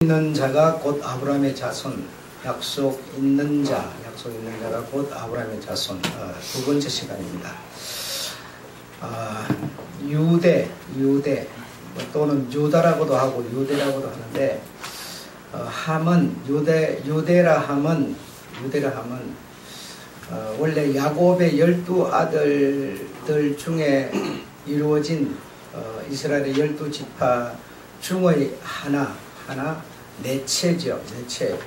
있는 자가 곧 아브라함의 자손, 약속 있는 자가 곧 아브라함의 자손. 두 번째 시간입니다. 유대 또는 유다라고도 하고 유대라고도 하는데, 함은 유대라 함은 원래 야곱의 12아들들 중에 이루어진 이스라엘의 12지파 중의 하나, 내체죠. 내체.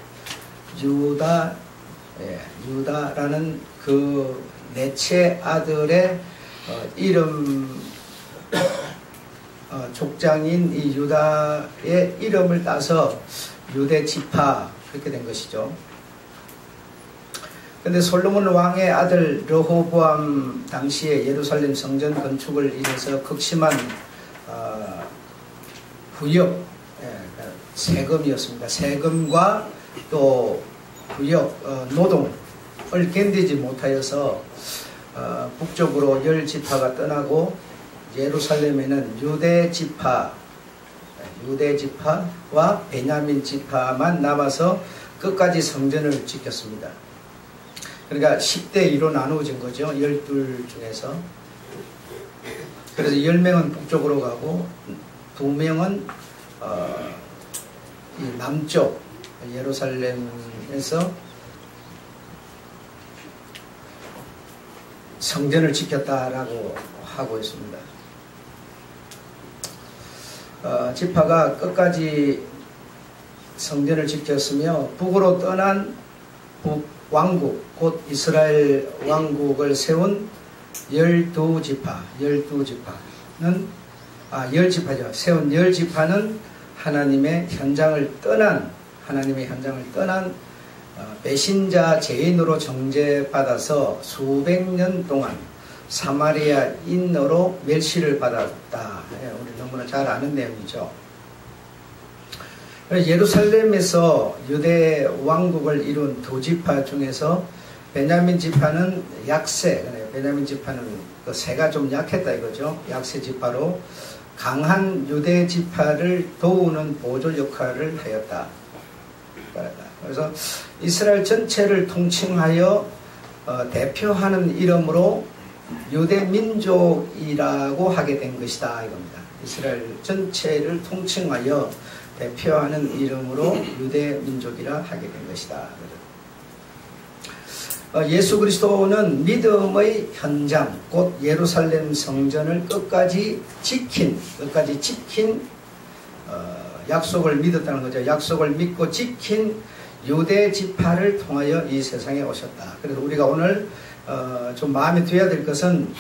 유다라는 그 내체 아들의 이름, 족장인 이 유다의 이름을 따서 유대지파, 그렇게 된 것이죠. 근데 솔로몬 왕의 아들 르호보암 당시에 예루살렘 성전 건축을 인해서 극심한 부역, 세금이었습니다. 세금과 또 부역, 노동을 견디지 못하여서 북쪽으로 10지파가 떠나고 예루살렘에는 유대지파와 베냐민 지파만 남아서 끝까지 성전을 지켰습니다. 그러니까 10대 2로 나누어진 거죠. 12 중에서. 그래서 10명은 북쪽으로 가고 2명은 이 남쪽 예루살렘에서 성전을 지켰다라고 하고 있습니다. 지파가 끝까지 성전을 지켰으며 북으로 떠난 북왕국, 곧 이스라엘 왕국을 세운 10지파는 세운 10지파는 하나님의 현장을 떠난 배신자 죄인으로 정죄받아서 수백 년 동안 사마리아인으로 멸시를 받았다. 우리 너무나 잘 아는 내용이죠. 예루살렘에서 유대 왕국을 이룬 두 지파 중에서 베냐민 지파는 약세, 베냐민 지파는 그 세가 좀 약했다 이거죠. 약세 지파로 강한 유대 지파를 도우는 보조 역할을 하였다. 그래서 이스라엘 전체를 통칭하여 대표하는 이름으로 유대 민족이라고 하게 된 것이다 이겁니다. 이스라엘 전체를 통칭하여 대표하는 이름으로 유대 민족이라 하게 된 것이다. 예수 그리스도는 믿음의 현장, 곧 예루살렘 성전을 끝까지 지킨 약속을 믿었다는 거죠. 약속을 믿고 지킨 유대 지파를 통하여 이 세상에 오셨다. 그래서 우리가 오늘 좀 마음에 둬야 될 것은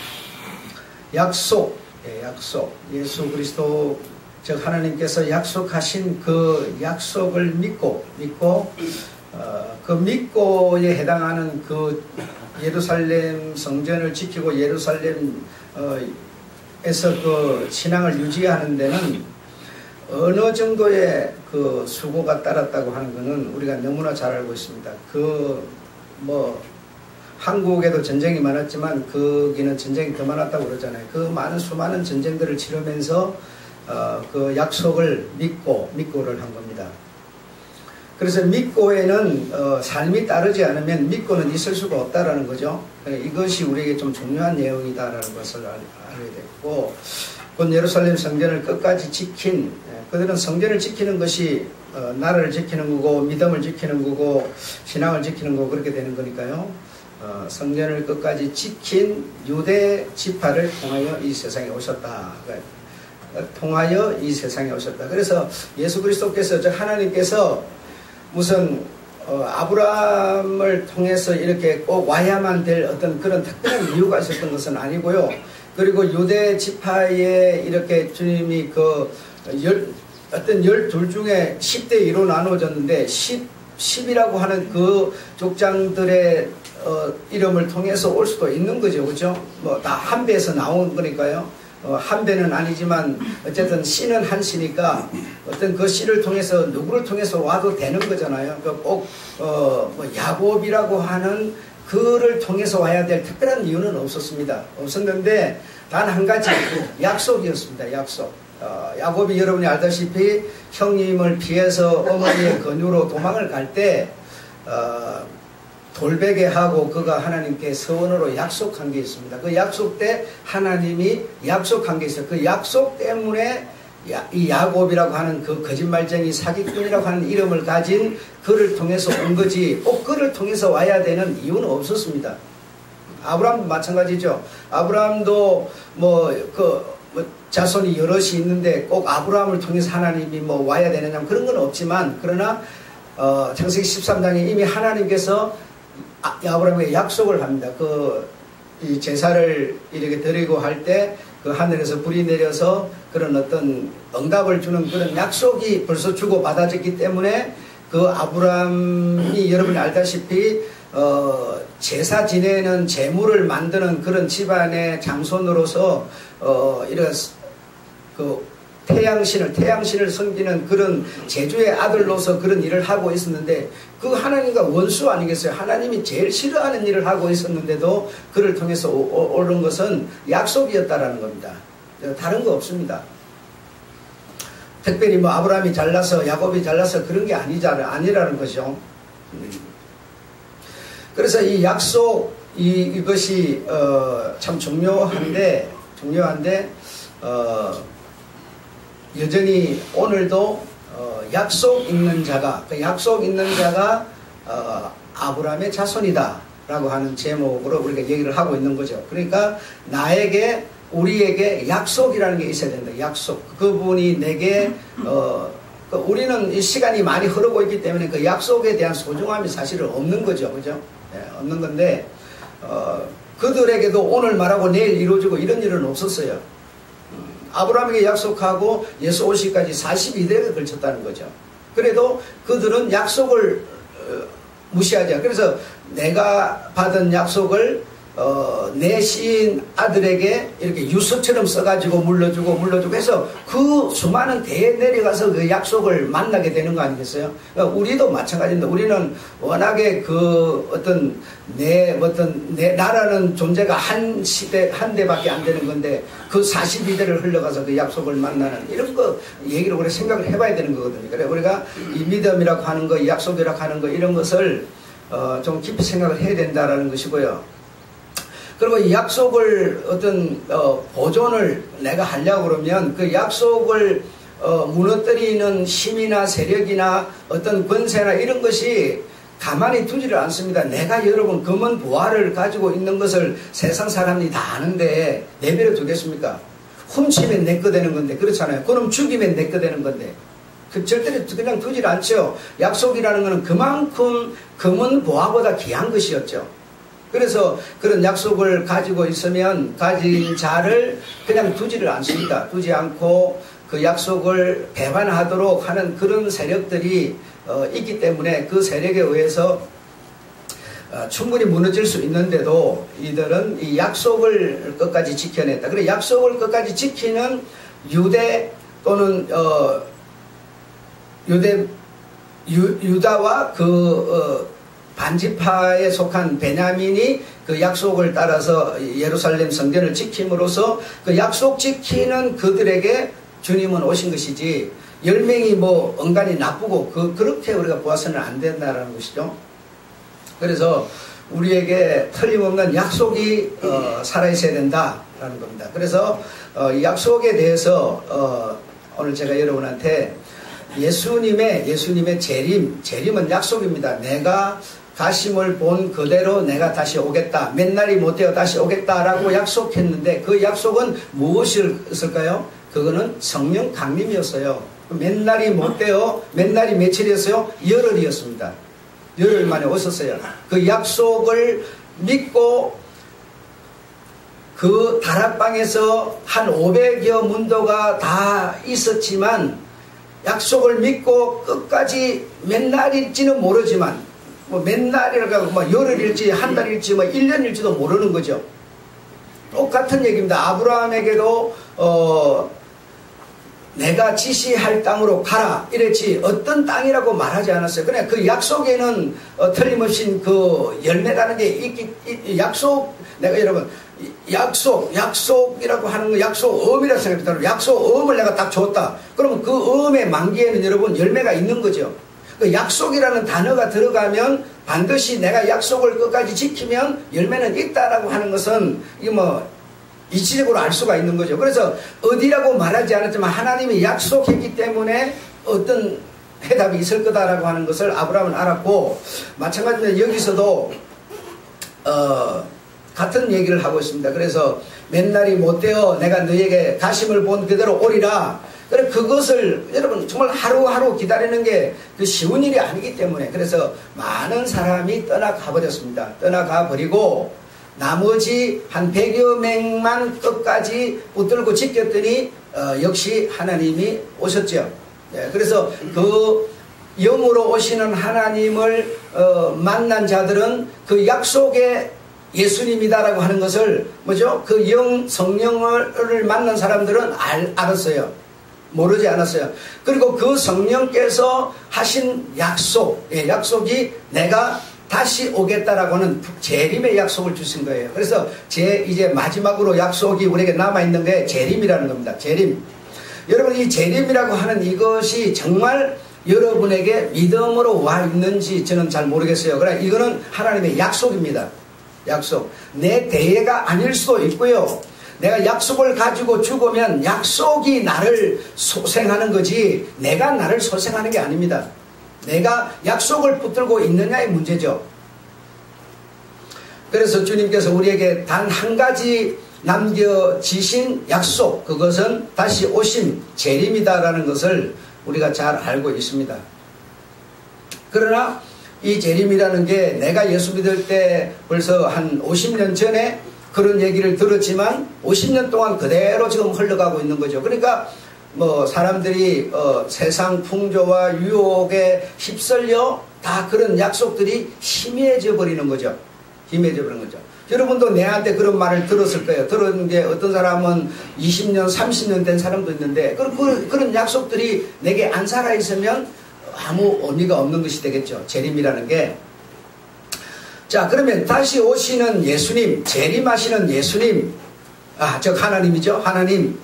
약속. 예수 그리스도 즉 하나님께서 약속하신 그 약속을 믿고 그 믿고에 해당하는 그 예루살렘 성전을 지키고 예루살렘에서 그 신앙을 유지하는 데는 어느 정도의 그 수고가 따랐다고 하는 것은 우리가 너무나 잘 알고 있습니다. 한국에도 전쟁이 많았지만 거기는 전쟁이 더 많았다고 그러잖아요. 그 수많은 전쟁들을 치르면서 그 약속을 믿고를 한 겁니다. 그래서 믿고에는 삶이 따르지 않으면 믿고는 있을 수가 없다라는 거죠. 이것이 우리에게 좀 중요한 내용이다라는 것을 알게 됐고, 곧 예루살렘 성전을 끝까지 지킨, 그들은 성전을 지키는 것이 나라를 지키는 거고 믿음을 지키는 거고 신앙을 지키는 거고 그렇게 되는 거니까요. 성전을 끝까지 지킨 유대 지파를 통하여 이 세상에 오셨다. 그래서 예수 그리스도께서, 즉 하나님께서 무슨 아브라함을 통해서 이렇게 꼭 와야만 될 어떤 그런 특별한 이유가 있었던 것은 아니고요. 그리고 유대 지파에 이렇게 주님이 어떤 12 중에 10대 2로 나누어졌는데 10이라고 하는 그 족장들의 이름을 통해서 올 수도 있는 거죠. 그죠? 다 한 배에서 나온 거니까요. 한 배는 아니지만 어쨌든 씨는 한 씨니까 어떤 그 씨를 통해서 누구를 통해서 와도 되는 거잖아요. 꼭 야곱이라고 하는 그를 통해서 와야 될 특별한 이유는 없었습니다. 없었는데 단 한 가지 약속이었습니다. 약속. 야곱이 여러분이 알다시피 형님을 피해서 어머니의 권유로 도망을 갈 때 돌베개 하고 그가 하나님께 서원으로 약속한 게 있습니다. 그 약속 때 하나님이 약속한 게 있어요. 그 약속 때문에 이 야곱이라고 하는 그 거짓말쟁이 사기꾼이라고 하는 이름을 가진 그를 통해서 온 거지 꼭 그를 통해서 와야 되는 이유는 없었습니다. 아브라함도 마찬가지죠. 아브라함도 자손이 여럿이 있는데 꼭 아브라함을 통해서 하나님이 와야 되느냐 그런 건 없지만 그러나 창세기 13장에 이미 하나님께서 아브라함에게 약속을 합니다. 이 제사를 이렇게 드리고 할 때 그 하늘에서 불이 내려서 그런 어떤 응답을 주는 그런 약속이 벌써 주고 받아졌기 때문에 그 아브라함이 여러분이 알다시피 제사 지내는 제물을 만드는 그런 집안의 장손으로서 이런 태양신을 섬기는 그런 제주의 아들로서 그런 일을 하고 있었는데 그 하나님과 원수 아니겠어요? 하나님이 제일 싫어하는 일을 하고 있었는데도 그를 통해서 오른 것은 약속이었다라는 겁니다. 다른 거 없습니다. 특별히 아브라함이 잘나서 야곱이 잘나서 그런 게 아니라는 것이죠. 그래서 이 약속 이것이 참 중요한데 여전히 오늘도 약속 있는 자가 아브라함의 자손이다 라고 하는 제목으로 우리가 얘기를 하고 있는 거죠. 그러니까 우리에게 약속이라는 게 있어야 된다. 약속. 그분이 내게 우리는 이 시간이 많이 흐르고 있기 때문에 그 약속에 대한 소중함이 사실은 없는 거죠. 그죠? 네, 없는 건데 그들에게도 오늘 말하고 내일 이루어지고 이런 일은 없었어요. 아브라함에게 약속하고 예수 오시기까지 42대가 걸쳤다는 거죠. 그래도 그들은 약속을 무시하죠. 그래서 내가 받은 약속을 내 시인 아들에게 이렇게 유서처럼 써가지고 물려주고 해서 그 수많은 대에 내려가서 그 약속을 만나게 되는 거 아니겠어요? 그러니까 우리도 마찬가지입니다. 우리는 워낙에 내 나라는 존재가 한 대밖에 안 되는 건데 그 42대를 흘러가서 그 약속을 만나는 이런 거 얘기를 우리 생각을 해봐야 되는 거거든요. 그래 우리가 이 믿음이라고 하는 거, 이 약속이라고 하는 거 이런 것을 좀 깊이 생각을 해야 된다라는 것이고요. 그리고 이 약속을 보존을 내가 하려고 그러면 그 약속을 무너뜨리는 힘이나 세력이나 어떤 권세나 이런 것이 가만히 두지를 않습니다. 내가 여러분 검은 보화를 가지고 있는 것을 세상 사람이 다 아는데 내버려 두겠습니까? 훔치면 내 거 되는 건데 그렇잖아요. 그럼 죽이면 내 거 되는 건데 절대로 그냥 두질 않죠. 약속이라는 것은 그만큼 검은 보화보다 귀한 것이었죠. 그래서 그런 약속을 가지고 있으면 가진 자를 그냥 두지를 않습니다. 두지 않고 그 약속을 배반하도록 하는 그런 세력들이 있기 때문에 그 세력에 의해서 충분히 무너질 수 있는데도 이들은 이 약속을 끝까지 지켜냈다. 그래 약속을 끝까지 지키는 유대 또는 유다와 반지파에 속한 베냐민이 그 약속을 따라서 예루살렘 성전을 지킴으로써 그 약속 지키는 그들에게 주님은 오신 것이지 10명이 언간이 나쁘고 그렇게 우리가 보아서는 안 된다는 것이죠. 그래서 우리에게 틀림없는 약속이 살아있어야 된다라는 겁니다. 그래서 이 약속에 대해서 오늘 제가 여러분한테 예수님의 재림은 약속입니다. 내가 가심을 본 그대로 내가 다시 오겠다. 몇 날이 못되어 다시 오겠다라고 약속했는데 그 약속은 무엇이었을까요? 그거는 성령 강림이었어요. 몇 날이 못되어 몇 날이 며칠이었어요? 열흘이었습니다. 열흘 만에 오셨어요. 그 약속을 믿고 그 다락방에서 한 500여 문도가 다 있었지만 약속을 믿고 끝까지 몇 날일지는 모르지만 몇 날이라고 열흘일지 한 달일지 1년일지도 모르는 거죠. 똑같은 얘기입니다. 아브라함에게도 내가 지시할 땅으로 가라 이랬지 어떤 땅이라고 말하지 않았어요. 그냥 그 약속에는 틀림없이 그 열매라는 게 약속 내가 여러분 약속이라고 하는 거, 약속음이라고 생각합니다. 약속음을 내가 딱 줬다. 그러면 그 음의 만기에는 여러분 열매가 있는 거죠. 그 약속이라는 단어가 들어가면 반드시 내가 약속을 끝까지 지키면 열매는 있다라고 하는 것은 이게 뭐 이치적으로 알 수가 있는 거죠. 그래서 어디라고 말하지 않았지만 하나님이 약속했기 때문에 어떤 해답이 있을 거다라고 하는 것을 아브라함은 알았고, 마찬가지로 여기서도 같은 얘기를 하고 있습니다. 그래서 맨날이 못되어 내가 너에게 가심을 본 그대로 오리라. 그래, 그것을 여러분 정말 하루하루 기다리는 게 그 쉬운 일이 아니기 때문에, 그래서 많은 사람이 떠나가 버렸습니다. 떠나가 버리고 나머지 한 100여 명만 끝까지 붙들고 지켰더니 역시 하나님이 오셨죠. 네, 그래서 그 영으로 오시는 하나님을 만난 자들은 그 약속의 예수님이다라고 하는 것을 뭐죠? 그 성령을 만난 사람들은 알았어요. 모르지 않았어요. 그리고 그 성령께서 하신 약속이 내가 다시 오겠다라고 하는 재림의 약속을 주신 거예요. 그래서 이제 마지막으로 약속이 우리에게 남아있는 게 재림이라는 겁니다. 재림. 여러분, 이 재림이라고 하는 이것이 정말 여러분에게 믿음으로 와 있는지 저는 잘 모르겠어요. 그러나 이거는 하나님의 약속입니다. 약속. 내 대예가 아닐 수도 있고요. 내가 약속을 가지고 죽으면 약속이 나를 소생하는 거지 내가 나를 소생하는 게 아닙니다. 내가 약속을 붙들고 있느냐의 문제죠. 그래서 주님께서 우리에게 단 한 가지 남겨지신 약속, 그것은 다시 오신 재림이다라는 것을 우리가 잘 알고 있습니다. 그러나 이 재림이라는 게 내가 예수 믿을 때 벌써 한 50년 전에 그런 얘기를 들었지만 50년 동안 그대로 지금 흘러가고 있는 거죠. 그러니까 뭐 사람들이 세상 풍조와 유혹에 휩쓸려 다 그런 약속들이 희미해져 버리는 거죠. 희미해져 버리는 거죠. 여러분도 내한테 그런 말을 들었을 거예요. 들은 게 어떤 사람은 20년, 30년 된 사람도 있는데 그런 약속들이 내게 안 살아있으면 아무 의미가 없는 것이 되겠죠. 재림이라는 게. 자, 그러면 다시 오시는 예수님, 재림하시는 예수님, 즉 하나님이죠. 하나님.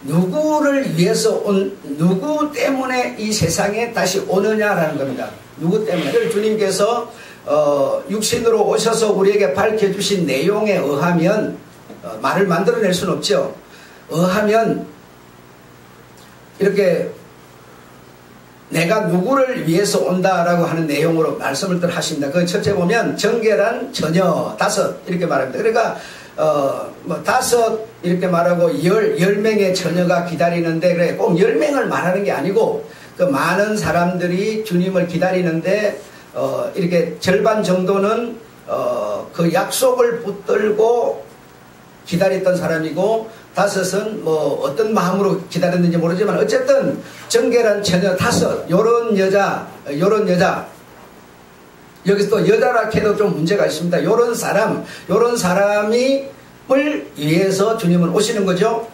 누구를 위해서 누구 때문에 이 세상에 다시 오느냐라는 겁니다. 누구 때문에. 그래서 주님께서 육신으로 오셔서 우리에게 밝혀주신 내용에 의하면, 말을 만들어낼 수는 없죠. 의하면 이렇게 내가 누구를 위해서 온다라고 하는 내용으로 말씀을 하십니다. 그 첫째 보면 정결한 처녀 5 이렇게 말합니다. 그러니까 뭐 5 이렇게 말하고 10명의 처녀가 기다리는데, 그래 꼭 10명을 말하는 게 아니고 그 많은 사람들이 주님을 기다리는데 이렇게 절반 정도는 그 약속을 붙들고 기다렸던 사람이고 5은 뭐 어떤 마음으로 기다렸는지 모르지만 어쨌든 정결한 처녀 5 요런 여자 여기서 또 여자라 해도 좀 문제가 있습니다. 요런 사람을 위해서 주님은 오시는 거죠.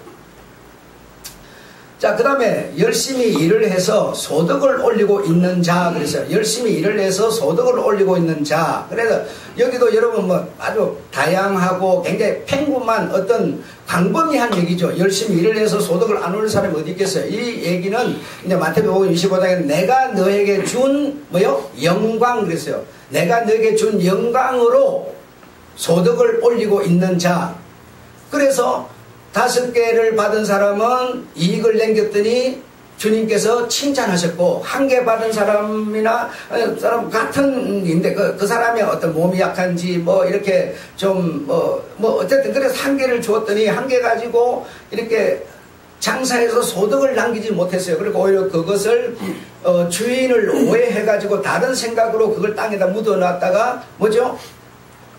자, 그 다음에 열심히 일을 해서 소득을 올리고 있는 자. 그래서 열심히 일을 해서 소득을 올리고 있는 자. 그래서 여기도 여러분 뭐 아주 다양하고 굉장히 팽궁한 어떤 광범위한 얘기죠. 열심히 일을 해서 소득을 안 올릴 사람이 어디 있겠어요. 이 얘기는 이제 마태복음 25장에 내가 너에게 준 영광 그랬어요. 내가 너에게 준 영광으로 소득을 올리고 있는 자. 그래서 5개를 받은 사람은 이익을 남겼더니 주님께서 칭찬하셨고, 1개 받은 사람이나 사람 같은인데 그 사람의 어떤 몸이 약한지 뭐 이렇게 좀 뭐 어쨌든 그래서 1개를 주었더니 1개 가지고 이렇게 장사해서 소득을 남기지 못했어요. 그리고 오히려 그것을 주인을 오해해가지고 다른 생각으로 그걸 땅에다 묻어놨다가 뭐죠?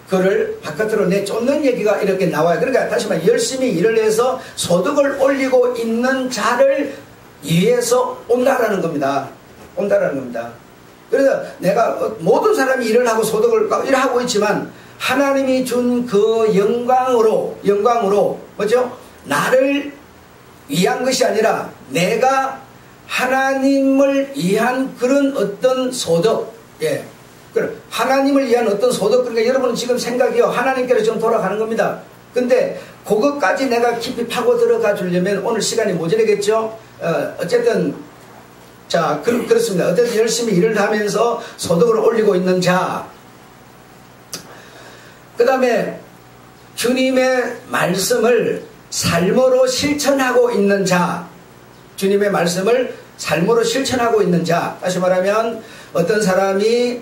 그를 바깥으로 내쫓는 얘기가 이렇게 나와요. 그러니까 다시 말해 열심히 일을 해서 소득을 올리고 있는 자를 위해서 온다라는 겁니다. 온다라는 겁니다. 그래서 내가 모든 사람이 일을 하고 소득을 일하고 있지만 하나님이 준 그 영광으로 뭐죠? 나를 위한 것이 아니라 내가 하나님을 위한 그런 어떤 소득, 그럼 하나님을 위한 어떤 소득, 그러니까 여러분은 지금 생각이요, 하나님께로 지금 돌아가는 겁니다. 근데 그것까지 내가 깊이 파고 들어가 주려면 오늘 시간이 모자라겠죠? 어쨌든 자, 그렇습니다. 어쨌든 열심히 일을 하면서 소득을 올리고 있는 자, 그 다음에 주님의 말씀을 삶으로 실천하고 있는 자, 주님의 말씀을 삶으로 실천하고 있는 자. 다시 말하면 어떤 사람이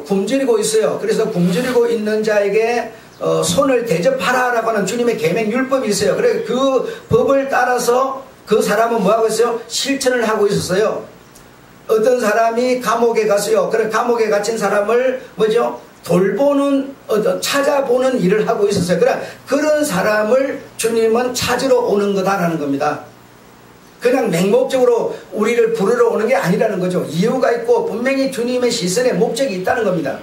굶주리고 있어요. 그래서 굶주리고 있는 자에게 손을 대접하라라고 하는 주님의 계명 율법이 있어요. 그래 그 법을 따라서 그 사람은 뭐하고 있어요? 실천을 하고 있었어요. 어떤 사람이 감옥에 갔어요. 그래 감옥에 갇힌 사람을 뭐죠? 돌보는, 찾아보는 일을 하고 있었어요. 그런 사람을 주님은 찾으러 오는 거다라는 겁니다. 그냥 맹목적으로 우리를 부르러 오는 게 아니라는 거죠. 이유가 있고 분명히 주님의 시선에 목적이 있다는 겁니다.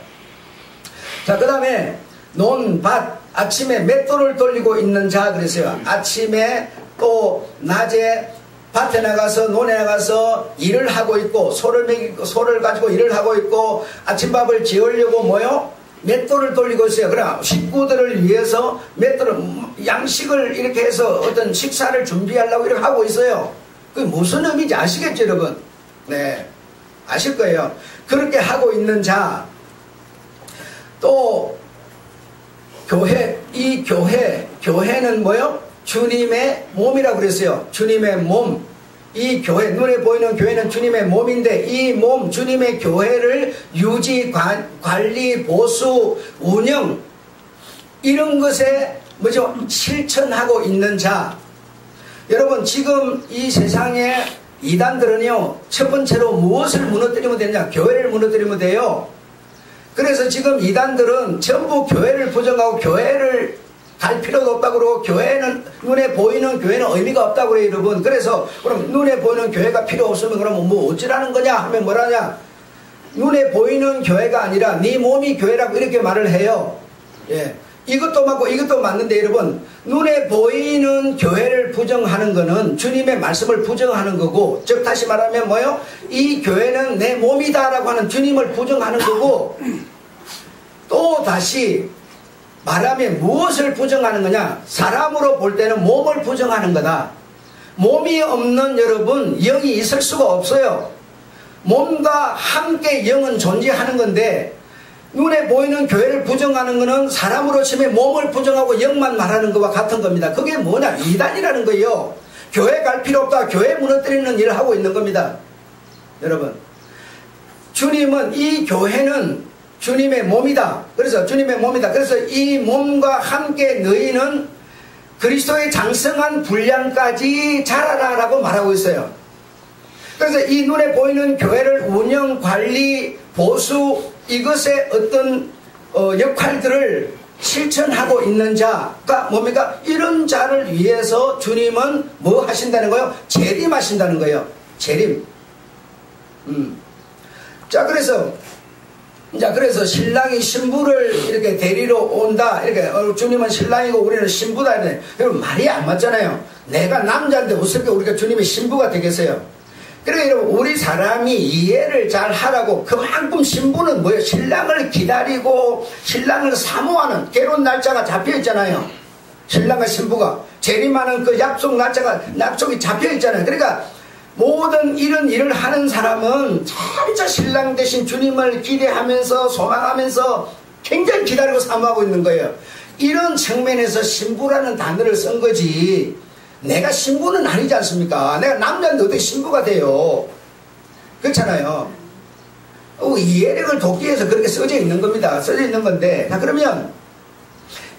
자, 그 다음에 논, 밭, 아침에 맷돌을 돌리고 있는 자 그랬어요. 아침에 또 낮에 밭에 나가서 논에 나가서 일을 하고 있고 소를 먹이고 소를 가지고 일을 하고 있고 아침밥을 지으려고 뭐요? 맷돌을 돌리고 있어요. 그러나 식구들을 위해서 맷돌을 양식을 이렇게 해서 어떤 식사를 준비하려고 이렇게 하고 있어요. 그게 무슨 의미인지 아시겠죠, 여러분? 네, 아실 거예요. 그렇게 하고 있는 자, 또 교회, 이 교회는 뭐요? 주님의 몸이라고 그랬어요. 주님의 몸. 이 교회, 눈에 보이는 교회는 주님의 몸인데 이 몸, 주님의 교회를 유지, 관리, 보수, 운영 이런 것에 뭐죠? 실천하고 있는 자. 여러분 지금 이 세상에 이단들은요, 첫 번째로 무엇을 무너뜨리면 되냐? 교회를 무너뜨리면 돼요. 그래서 지금 이단들은 전부 교회를 부정하고 교회를 갈 필요도 없다고 그러고 교회는 눈에 보이는 교회는 의미가 없다고 그래요, 여러분. 그래서 그럼 눈에 보이는 교회가 필요 없으면 그러면 뭐 어찌라는 거냐 하면 뭐라냐? 눈에 보이는 교회가 아니라 네 몸이 교회라고 이렇게 말을 해요. 예. 이것도 맞고 이것도 맞는데 여러분, 눈에 보이는 교회를 부정하는 거는 주님의 말씀을 부정하는 거고, 즉 다시 말하면 뭐요? 이 교회는 내 몸이다라고 하는 주님을 부정하는 거고, 또 다시 말하면 무엇을 부정하는 거냐? 사람으로 볼 때는 몸을 부정하는 거다. 몸이 없는 여러분, 영이 있을 수가 없어요. 몸과 함께 영은 존재하는 건데 눈에 보이는 교회를 부정하는 것은 사람으로 치면 몸을 부정하고 영만 말하는 것과 같은 겁니다. 그게 뭐냐? 이단이라는 거예요. 교회 갈 필요 없다. 교회 무너뜨리는 일을 하고 있는 겁니다. 여러분, 주님은 이 교회는 주님의 몸이다. 그래서 주님의 몸이다. 그래서 이 몸과 함께 너희는 그리스도의 장성한 분량까지 자라라라고 말하고 있어요. 그래서 이 눈에 보이는 교회를 운영, 관리, 보수 이것의 어떤 역할들을 실천하고 있는 자가 뭡니까? 이런 자를 위해서 주님은 뭐 하신다는 거예요? 재림하신다는 거예요. 재림. 자, 그래서 신랑이 신부를 이렇게 데리러 온다. 이렇게 주님은 신랑이고 우리는 신부다. 여러분 말이 안 맞잖아요. 내가 남자인데 어떻게 우리가 주님의 신부가 되겠어요? 그러니까 여러분, 우리 사람이 이해를 잘 하라고 그만큼 신부는 뭐예요? 신랑을 기다리고 신랑을 사모하는 결혼 날짜가 잡혀 있잖아요. 신랑과 신부가 재림하는 그 약속이 잡혀 있잖아요. 그러니까 모든 이런 일을 하는 사람은 진짜 신랑 대신 주님을 기대하면서 소망하면서 굉장히 기다리고 사모하고 있는 거예요. 이런 측면에서 신부라는 단어를 쓴 거지, 내가 신부는 아니지 않습니까? 내가 남자인데 어떻게 신부가 돼요? 그렇잖아요. 이해력을 돕기 위해서 그렇게 써져 있는 겁니다. 써져 있는 건데, 자, 그러면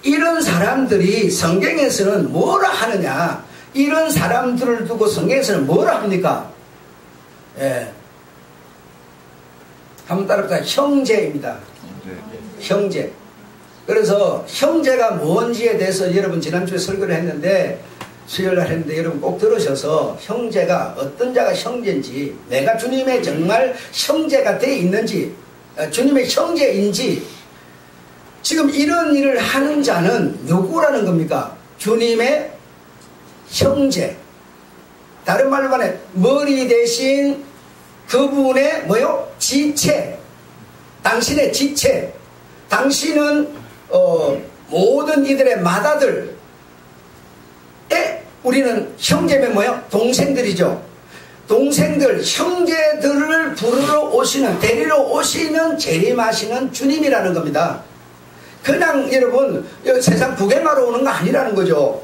이런 사람들이 성경에서는 뭐라 하느냐? 이런 사람들을 두고 성경에서는 뭐라 합니까? 예. 한번 따라합시다. 형제입니다. 형제. 그래서 형제가 뭔지에 대해서 여러분 지난주에 설교를 했는데, 수요일날 했는데 여러분 꼭 들으셔서 형제가 어떤 자가 형제인지, 내가 주님의 정말 형제가 돼 있는지, 주님의 형제인지, 지금 이런 일을 하는 자는 누구라는 겁니까? 주님의 형제. 다른 말로 말해 머리 대신 그분의 뭐요? 지체. 당신의 지체, 당신은 모든 이들의 맏아들에 우리는 형제면 뭐예요? 동생들이죠. 동생들, 형제들을 부르러 오시는, 데리러 오시는, 재림하시는 주님이라는 겁니다. 그냥 여러분 세상 구경하러 오는 거 아니라는 거죠.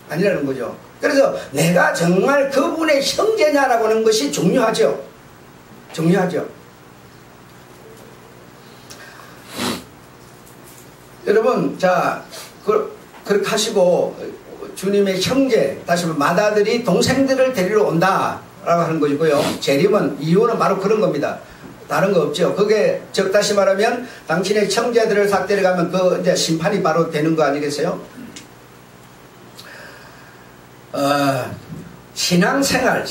아니라는 거죠. 그래서 내가 정말 그분의 형제냐라고 하는 것이 중요하죠. 중요하죠. 여러분, 자, 그렇게 하시고 주님의 형제, 다시 말해 맏아들이 동생들을 데리러 온다라고 하는 것이고요. 재림은 이유는 바로 그런 겁니다. 다른 거 없죠. 그게 즉 다시 말하면 당신의 형제들을 싹 데려가면 그 이제 심판이 바로 되는 거 아니겠어요? 신앙생활의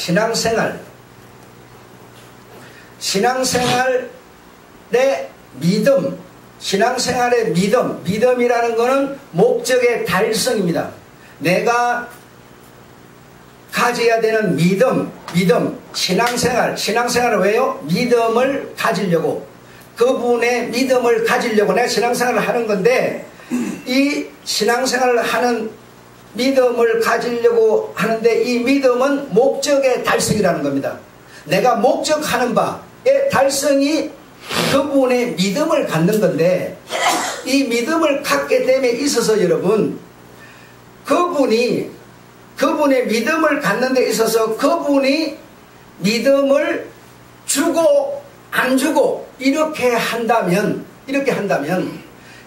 믿음, 신앙생활의 믿음이라는 것은 목적의 달성입니다. 내가 가져야 되는 믿음, 신앙생활을 왜요? 믿음을 가지려고, 그분의 믿음을 가지려고 내가 신앙생활을 하는 건데, 이 신앙생활을 하는 믿음을 가지려고 하는데 이 믿음은 목적의 달성이라는 겁니다. 내가 목적하는 바의 달성이 그분의 믿음을 갖는 건데, 이 믿음을 갖게 됨에 있어서 여러분, 그분의 믿음을 갖는 데 있어서 그분이 믿음을 주고 안 주고 이렇게 한다면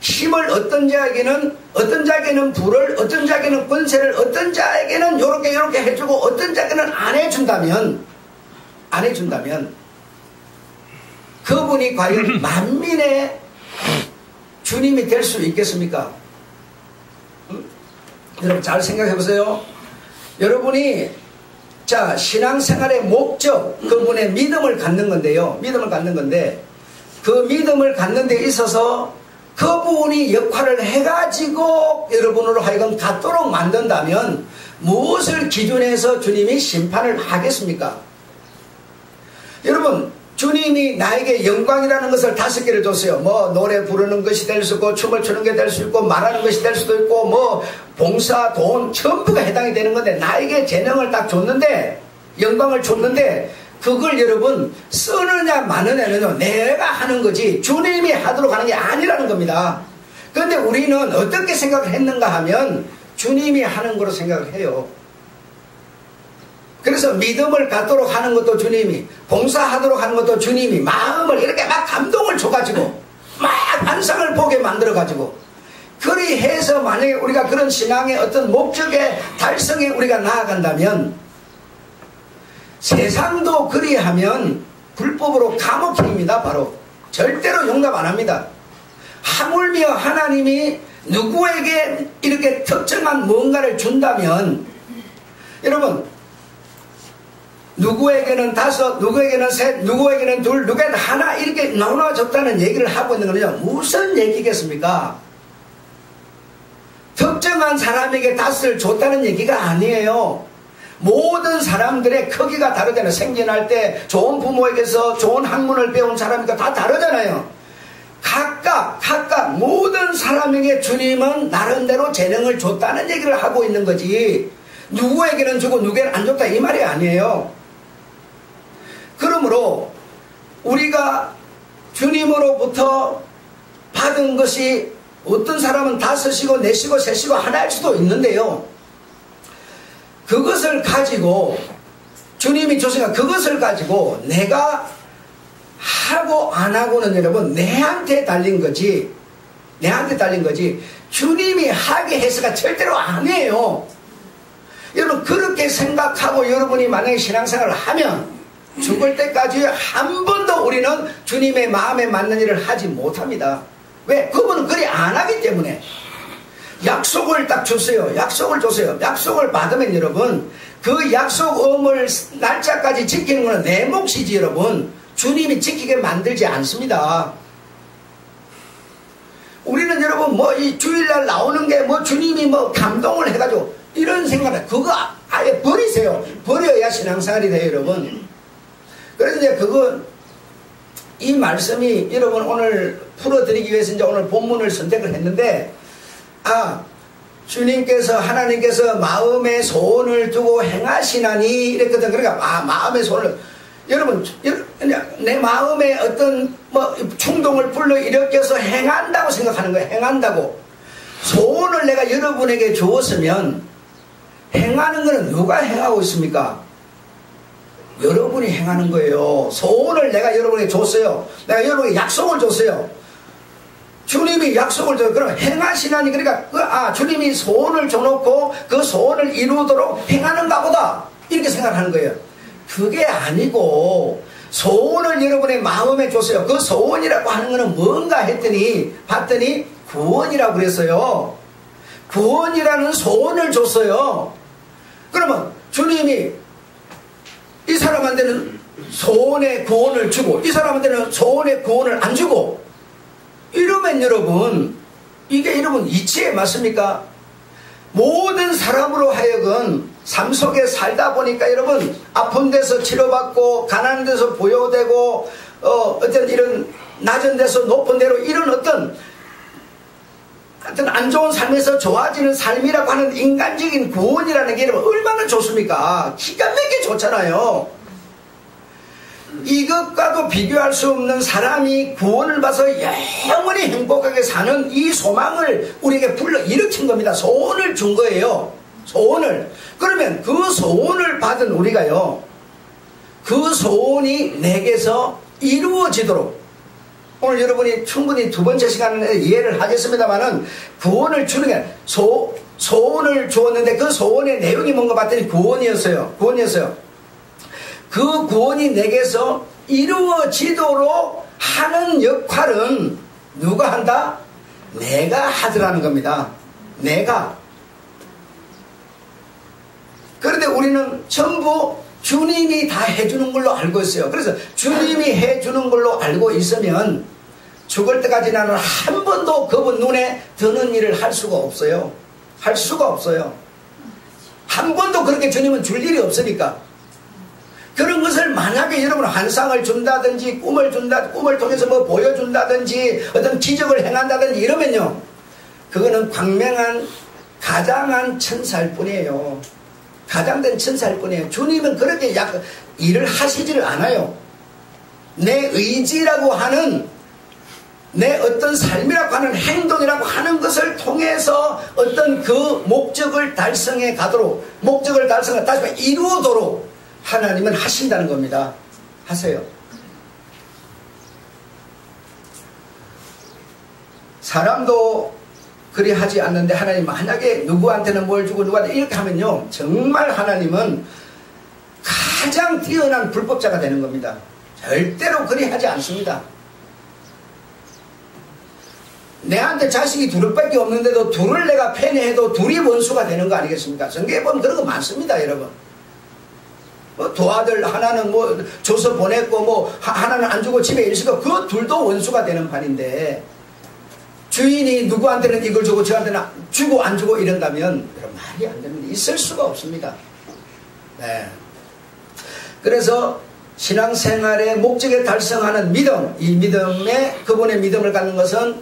힘을 어떤 자에게는 불을, 어떤 자에게는 권세를, 어떤 자에게는 요렇게 해주고 어떤 자에게는 안 해준다면 그분이 과연 만민의 주님이 될 수 있겠습니까? 여러분 잘 생각해 보세요. 여러분이 자 신앙생활의 목적, 그분의 믿음을 갖는 건데요. 믿음을 갖는 건데 그 믿음을 갖는 데 있어서 그분이 역할을 해가지고 여러분으로 하여금 갖도록 만든다면 무엇을 기준해서 주님이 심판을 하겠습니까? 여러분, 주님이 나에게 영광이라는 것을 5개를 줬어요. 뭐 노래 부르는 것이 될 수 있고, 춤을 추는 게 될 수 있고, 말하는 것이 될 수도 있고, 뭐 봉사, 돈 전부가 해당이 되는 건데, 나에게 재능을 딱 줬는데, 영광을 줬는데, 그걸 여러분 쓰느냐 마느냐는요 내가 하는 거지 주님이 하도록 하는 게 아니라는 겁니다. 그런데 우리는 어떻게 생각을 했는가 하면 주님이 하는 거로 생각을 해요. 그래서 믿음을 갖도록 하는 것도 주님이, 봉사하도록 하는 것도 주님이, 마음을 이렇게 막 감동을 줘가지고 막 환상을 보게 만들어가지고 그리 해서 만약에 우리가 그런 신앙의 어떤 목적의 달성에 우리가 나아간다면 세상도 그리하면 불법으로 감옥입니다. 바로 절대로 용납 안 합니다. 하물며 하나님이 누구에게 이렇게 특정한 뭔가를 준다면 여러분 누구에게는 5, 누구에게는 3, 누구에게는 2, 누구에게는 1 이렇게 나눠줬다는 얘기를 하고 있는 거는요 무슨 얘기겠습니까? 특정한 사람에게 5을 줬다는 얘기가 아니에요. 모든 사람들의 크기가 다르잖아요. 생겨날 때 좋은 부모에게서 좋은 학문을 배운 사람이니까 다 다르잖아요. 각각 모든 사람에게 주님은 나름대로 재능을 줬다는 얘기를 하고 있는 거지 누구에게는 주고 누구에게는 안 줬다 이 말이 아니에요. 그러므로 우리가 주님으로부터 받은 것이 어떤 사람은 5이고 4이고 3이고 하나일 수도 있는데요. 그것을 가지고 주님이 주시니까 그것을 가지고 내가 하고 안 하고는 여러분 내한테 달린 거지 주님이 하게 해서가 절대로 아니에요. 여러분 그렇게 생각하고 여러분이 만약에 신앙생활을 하면 죽을 때까지 한 번도 우리는 주님의 마음에 맞는 일을 하지 못합니다. 왜? 그분은 그리 안 하기 때문에. 약속을 딱 줬어요. 약속을 받으면 여러분 그 약속음을 날짜까지 지키는 것은 내 몫이지 여러분 주님이 지키게 만들지 않습니다. 우리는 여러분 뭐 이 주일날 나오는 게 뭐 주님이 뭐 감동을 해가지고 이런 생각을 그거 아예 버리세요. 버려야 신앙생활이 돼요 여러분. 그래서 이제 그건 이 말씀이 여러분 오늘 풀어드리기 위해서 이제 오늘 본문을 선택을 했는데, 주님께서, 하나님께서 마음에 소원을 두고 행하시나니 이랬거든. 그러니까 마음의 소원을, 여러분 내 마음에 어떤 충동을 불러일으켜서 행한다고 생각하는 거예요. 행한다고. 소원을 내가 여러분에게 주었으면 행하는 것은 누가 행하고 있습니까? 여러분이 행하는 거예요. 소원을 내가 여러분에게 줬어요. 내가 여러분에게 약속을 줬어요. 주님이 약속을 줘요. 그럼 행하시나니, 그러니까 주님이 소원을 줘놓고 그 소원을 이루도록 행하는가 보다, 이렇게 생각하는 거예요. 그게 아니고 소원을 여러분의 마음에 줬어요. 그 소원이라고 하는 거는 뭔가 했더니 봤더니 구원이라고 그랬어요. 구원이라는 소원을 줬어요. 그러면 주님이 이 사람한테는 소원의 구원을 주고 이 사람한테는 소원의 구원을 안 주고 이러면 여러분, 이게 여러분 이치에 맞습니까? 모든 사람으로 하여금 삶 속에 살다 보니까 여러분 아픈 데서 치료받고 가난한 데서 부여되고 어떤 이런 낮은 데서 높은 데로 이런 어떤 안 좋은 삶에서 좋아지는 삶이라고 하는 인간적인 구원이라는 게 여러분 얼마나 좋습니까? 기가 막히게 좋잖아요. 이것과도 비교할 수 없는 사람이 구원을 받아서 영원히 행복하게 사는 이 소망을 우리에게 불러일으킨 겁니다. 소원을 준 거예요. 소원을. 그러면 그 소원을 받은 우리가요, 그 소원이 내게서 이루어지도록, 오늘 여러분이 충분히 두 번째 시간에 이해를 하겠습니다만은, 구원을 주는 게 소원을 주었는데 그 소원의 내용이 뭔가 봤더니 구원이었어요. 그 구원이 내게서 이루어지도록 하는 역할은 누가 한다? 내가 하더라는 겁니다. 내가. 그런데 우리는 전부 주님이 다 해주는 걸로 알고 있어요. 그래서 주님이 해주는 걸로 알고 있으면 죽을 때까지 나는 한 번도 그분 눈에 드는 일을 할 수가 없어요. 할 수가 없어요. 한 번도 그렇게 주님은 줄 일이 없으니까. 그런 것을 만약에 여러분 환상을 준다든지 꿈을 통해서 뭐 보여준다든지 어떤 기적을 행한다든지 이러면요, 그거는 광명한 가장한 천사일 뿐이에요. 가장된 천사일 뿐이에요. 주님은 그렇게 일을 하시지를 않아요. 내 의지라고 하는, 내 어떤 삶이라고 하는, 행동이라고 하는 것을 통해서 어떤 그 목적을 달성해 가도록, 목적을 달성해 다시 말해 이루도록 하나님은 하신다는 겁니다. 하세요. 사람도 그리 하지 않는데 하나님 만약에 누구한테는 뭘 주고 누구한테 이렇게 하면요, 정말 하나님은 가장 뛰어난 불법자가 되는 겁니다. 절대로 그리 하지 않습니다. 내한테 자식이 둘밖에 없는데도 둘을 내가 편애해도 둘이 원수가 되는 거 아니겠습니까? 성경에 보면 그런 거 많습니다, 여러분. 도아들 하나는 줘서 보냈고 하나는 안 주고 집에 일시고 그 둘도 원수가 되는 판인데, 주인이 누구한테는 이걸 주고 저한테는 주고 안 주고 이런다면 여러분 말이 안 됩니다. 있을 수가 없습니다. 네. 그래서 신앙생활의 목적에 달성하는 믿음, 이 믿음에, 그분의 믿음을 갖는 것은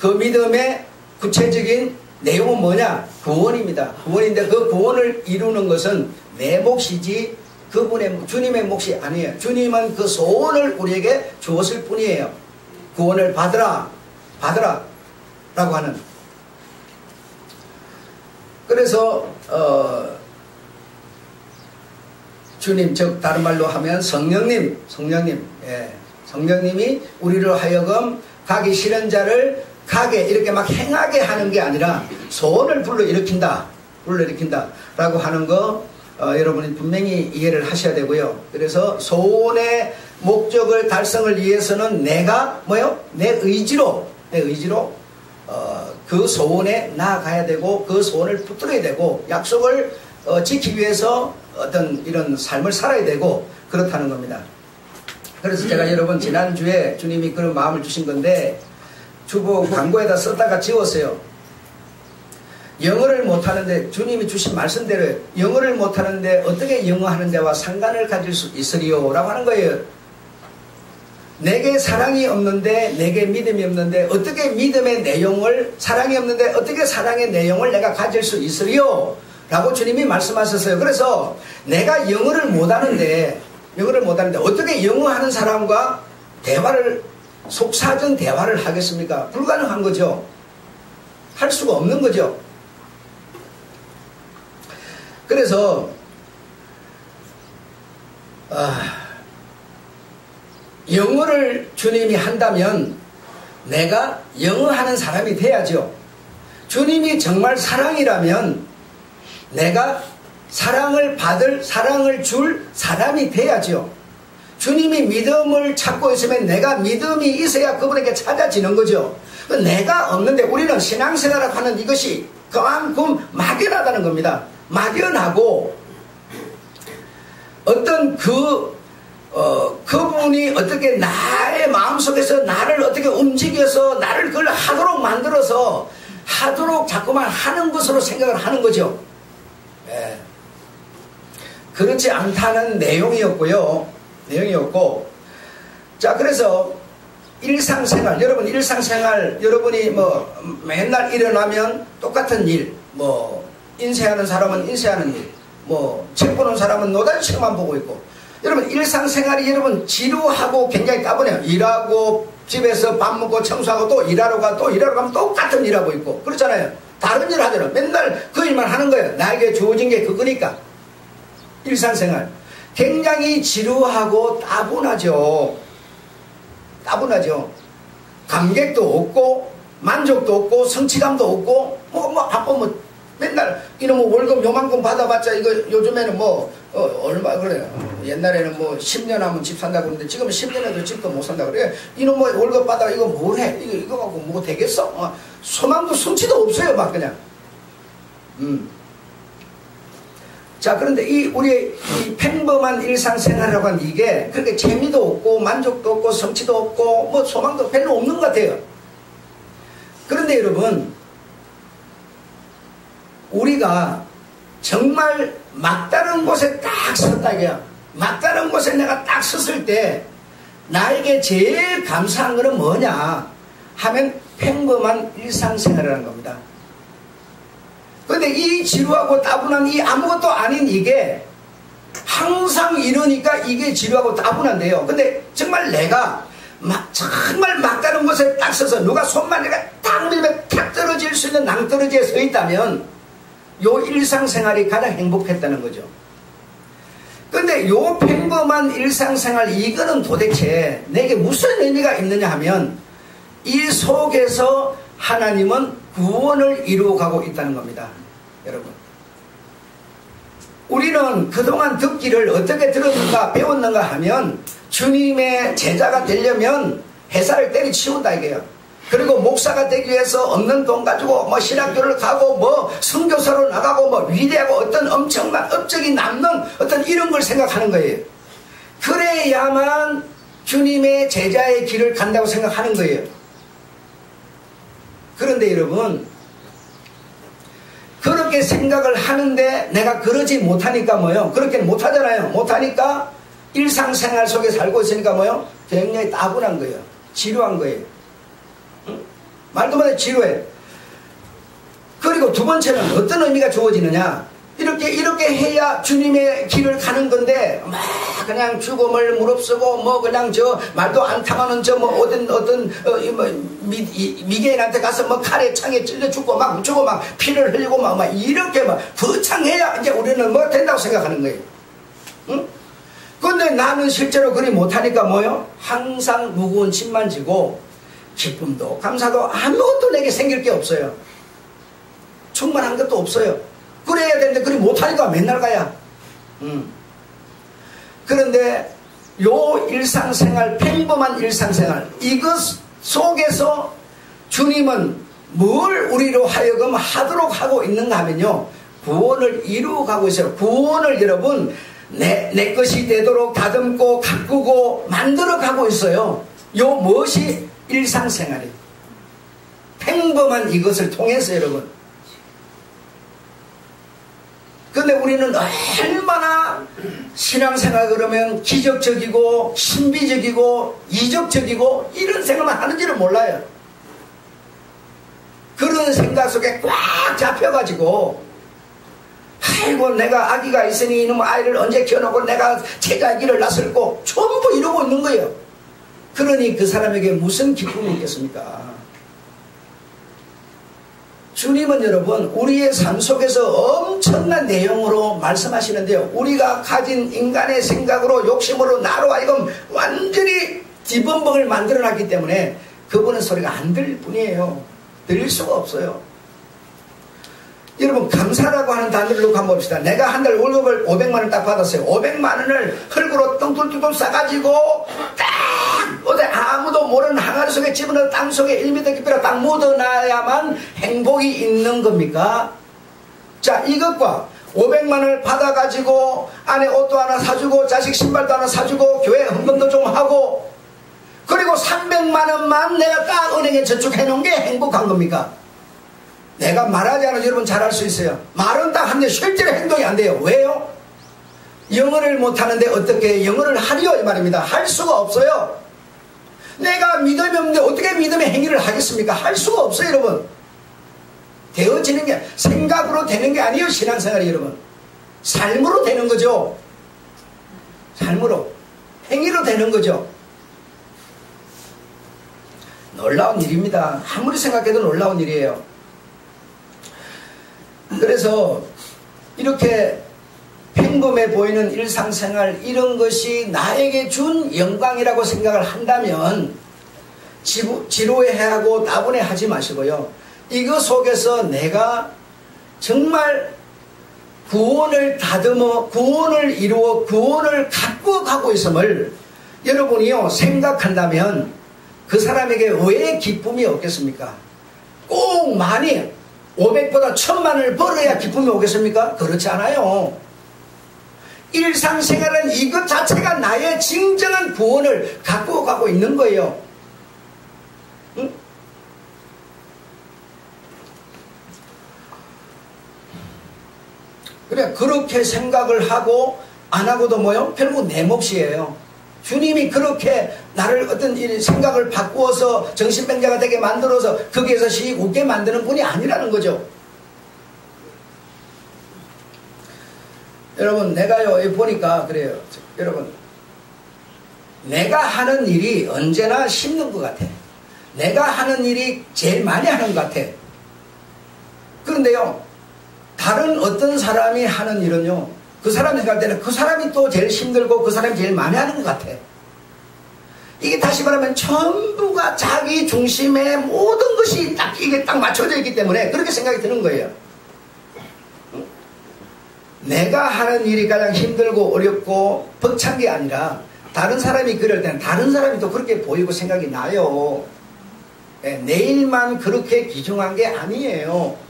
그 믿음의 구체적인 내용은 뭐냐? 구원입니다. 구원인데 그 구원을 이루는 것은 내 몫이지 주님의 몫이 아니에요. 주님은 그 소원을 우리에게 주었을 뿐이에요. 구원을 받으라 라고 하는. 그래서 주님, 즉 다른 말로 하면 성령님이 우리를 하여금 가기 싫은 자를 가게, 이렇게 막 행하게 하는 게 아니라 소원을 불러일으킨다 라고 하는 거 여러분이 분명히 이해를 하셔야 되고요. 그래서 소원의 목적을 달성을 위해서는 내가 내 의지로 그 소원에 나아가야 되고 그 소원을 붙들어야 되고 약속을 지키기 위해서 어떤 이런 삶을 살아야 되고 그렇다는 겁니다. 그래서 제가 여러분 지난주에 주님이 그런 마음을 주신 건데 주보 광고에다 썼다가 지웠어요. 영어를 못하는데, 주님이 주신 말씀대로 영어를 못하는데 어떻게 영어하는 데와 상관을 가질 수 있으리요? 라고 하는 거예요. 내게 사랑이 없는데, 내게 믿음이 없는데 어떻게 믿음의 내용을, 사랑이 없는데 어떻게 사랑의 내용을 내가 가질 수 있으리요? 라고 주님이 말씀하셨어요. 그래서 내가 영어를 못하는데 어떻게 영어 하는 사람과 대화를, 속사정 대화를 하겠습니까? 불가능한 거죠. 할 수가 없는 거죠. 그래서 영어를 주님이 한다면 내가 영어 하는 사람이 돼야죠. 주님이 정말 사랑이라면 내가 사랑을 받을, 사랑을 줄 사람이 돼야죠. 주님이 믿음을 찾고 있으면 내가 믿음이 있어야 그분에게 찾아지는 거죠. 내가 없는데, 우리는 신앙생활을 하는 이것이 그만큼 막연하다는 겁니다. 막연하고 어떤 그분이 어떻게 나의 마음속에서 나를 어떻게 움직여서 나를 그걸 하도록 만들어서 하도록 자꾸만 하는 것으로 생각을 하는 거죠. 예. 그렇지 않다는 내용이었고, 자, 그래서 일상생활, 여러분 일상생활, 여러분이 뭐 맨날 일어나면 똑같은 일, 뭐 인쇄하는 사람은 인쇄하는 일, 뭐 책 보는 사람은 노다지 책만 보고 있고, 여러분 일상생활이 여러분 지루하고 굉장히 따분해요. 일하고 집에서 밥 먹고 청소하고 또 일하러 가면 똑같은 일하고 있고 그렇잖아요. 다른 일 하잖아요. 맨날 그 일만 하는 거예요. 나에게 주어진 게 그거니까. 일상생활 굉장히 지루하고 따분하죠. 감격도 없고 만족도 없고 성취감도 없고 뭐 맨날 이놈의 월급 요만큼 받아봤자 이거 요즘에는 얼마 그래요. 옛날에는 10년 하면 집 산다고 그러는데 지금은 10년에도 집도 못 산다고 그래요. 이놈의 월급 받아 이거 뭘 해? 이거 갖고 뭐 되겠어? 소망도 성취도 없어요. 막 그냥. 자, 그런데 우리의 이 평범한 일상생활이라고 하는 이게 그렇게 재미도 없고 만족도 없고 성취도 없고 소망도 별로 없는 것 같아요. 그런데 여러분, 우리가 정말 막다른 곳에 딱 섰다 이거야. 막다른 곳에 내가 딱 섰을 때 나에게 제일 감사한 거는 뭐냐 하면 평범한 일상생활이라는 겁니다. 그런데 이 지루하고 따분한 이 아무것도 아닌 이게 항상 이러니까 이게 지루하고 따분한데요. 근데 정말 내가 정말 막다른 곳에 딱 서서 누가 손만 내가 딱 밀면 탁 떨어질 수 있는 낭떠러지에 서 있다면 요 일상생활이 가장 행복했다는 거죠. 그런데 요 평범한 일상생활, 이거는 도대체 내게 무슨 의미가 있느냐 하면 이 속에서 하나님은 구원을 이루어가고 있다는 겁니다. 여러분, 우리는 그동안 듣기를 어떻게 들었는가 배웠는가 하면 주님의 제자가 되려면 회사를 때려치운다 이게요. 그리고 목사가 되기 위해서 없는 돈 가지고 신학교를 가고 선교사로 나가고 위대하고 어떤 엄청난 업적이 남는 어떤 이런 걸 생각하는 거예요. 그래야만 주님의 제자의 길을 간다고 생각하는 거예요. 그런데 여러분, 그렇게 생각을 하는데 내가 그러지 못하니까 그렇게 못하잖아요. 못하니까 일상생활 속에 살고 있으니까 굉장히 따분한 거예요. 지루한 거예요. 말도 못해 지루해. 그리고 두 번째는 어떤 의미가 주어지느냐, 이렇게 해야 주님의 길을 가는 건데 그냥 죽음을 무릅쓰고 그냥 말도 안 통하는 어떤 미개인한테 가서 칼에 창에 찔려 죽고 피를 흘리고 이렇게 거창해야 이제 우리는 된다고 생각하는 거예요. 응? 근데 나는 실제로 그리 못하니까 항상 무거운 짐만 지고 기쁨도 감사도 아무것도 내게 생길 게 없어요. 충만한 것도 없어요. 그래야 되는데 그리 못하니까 맨날 가야. 그런데 요 일상생활, 평범한 일상생활, 이것 속에서 주님은 뭘 우리로 하여금 하도록 하고 있는가 하면요, 구원을 이루어가고 있어요. 구원을 여러분 내 것이 되도록 다듬고 가꾸고 만들어가고 있어요. 요 무엇이 일상생활이에요. 평범한 이것을 통해서 여러분. 근데 우리는 얼마나 신앙생활 그러면 기적적이고 신비적이고 이적적이고 이런 생각만 하는지를 몰라요. 그런 생각 속에 꽉 잡혀가지고 아이고 내가 아기가 있으니 이놈 아이를 언제 키워놓고 내가 제자기를 낳았고 전부 이러고 있는 거예요. 그러니 그 사람에게 무슨 기쁨이 있겠습니까? 주님은 여러분 우리의 삶 속에서 엄청난 내용으로 말씀하시는데요. 우리가 가진 인간의 생각으로 욕심으로 나로 하여금 완전히 뒤범벅을 만들어놨기 때문에 그분은 소리가 안 들릴 뿐이에요. 들릴 수가 없어요. 여러분 감사라고 하는 단어를 놓고 한번 봅시다. 내가 한 달 월급을 500만 원 딱 받았어요. 500만 원을 흙으로 뚱뚱뚱뚱 싸가지고 딱 어디 아무도 모르는 항아리 속에 집어넣어 땅 속에 1m 깊이로 딱 묻어놔야만 행복이 있는 겁니까? 자, 이것과 500만 원을 받아가지고 아내 옷도 하나 사주고 자식 신발도 하나 사주고 교회 헌금도 좀 하고 그리고 300만 원만 내가 딱 은행에 저축해 놓은 게 행복한 겁니까? 내가 말하지 않아도 여러분 잘 알 수 있어요. 말은 딱 하는데 실제로 행동이 안 돼요. 왜요? 영어를 못하는데 어떻게 영어를 하리요? 이 말입니다. 할 수가 없어요. 내가 믿음이 없는데 어떻게 믿음의 행위를 하겠습니까? 할 수가 없어요, 여러분. 되어지는 게 생각으로 되는 게 아니에요, 신앙생활이 여러분. 삶으로 되는 거죠. 삶으로. 행위로 되는 거죠. 놀라운 일입니다. 아무리 생각해도 놀라운 일이에요. 그래서 이렇게 평범해 보이는 일상생활 이런 것이 나에게 준 영광이라고 생각을 한다면 지루해하고 따분해하지 마시고요. 이거 속에서 내가 정말 구원을 다듬어 구원을 이루어 구원을 갖고 가고 있음을 여러분이요 생각한다면 그 사람에게 왜 기쁨이 없겠습니까? 꼭 많이 500보다 1000만을 벌어야 기쁨이 오겠습니까? 그렇지 않아요. 일상생활은 이것 자체가 나의 진정한 구원을 갖고 가고 있는 거예요. 응? 그래 그렇게 생각을 하고 안 하고도 뭐요? 결국 내 몫이에요. 주님이 그렇게 나를 어떤 생각을 바꾸어서 정신병자가 되게 만들어서 거기에서 씩 웃게 만드는 분이 아니라는 거죠. 여러분 내가요 보니까 그래요. 여러분 내가 하는 일이 언제나 힘든 것 같아. 내가 하는 일이 제일 많이 하는 것 같아. 그런데요 다른 어떤 사람이 하는 일은요 그 사람 생각할 때는 그 사람이 또 제일 힘들고 그 사람이 제일 많이 하는 것 같아. 이게 다시 말하면 전부가 자기 중심에 모든 것이 딱 이게 딱 맞춰져 있기 때문에 그렇게 생각이 드는 거예요. 내가 하는 일이 가장 힘들고 어렵고 벅찬 게 아니라 다른 사람이 그럴 때는 다른 사람이 또 그렇게 보이고 생각이 나요. 내 일만 그렇게 귀중한 게 아니에요.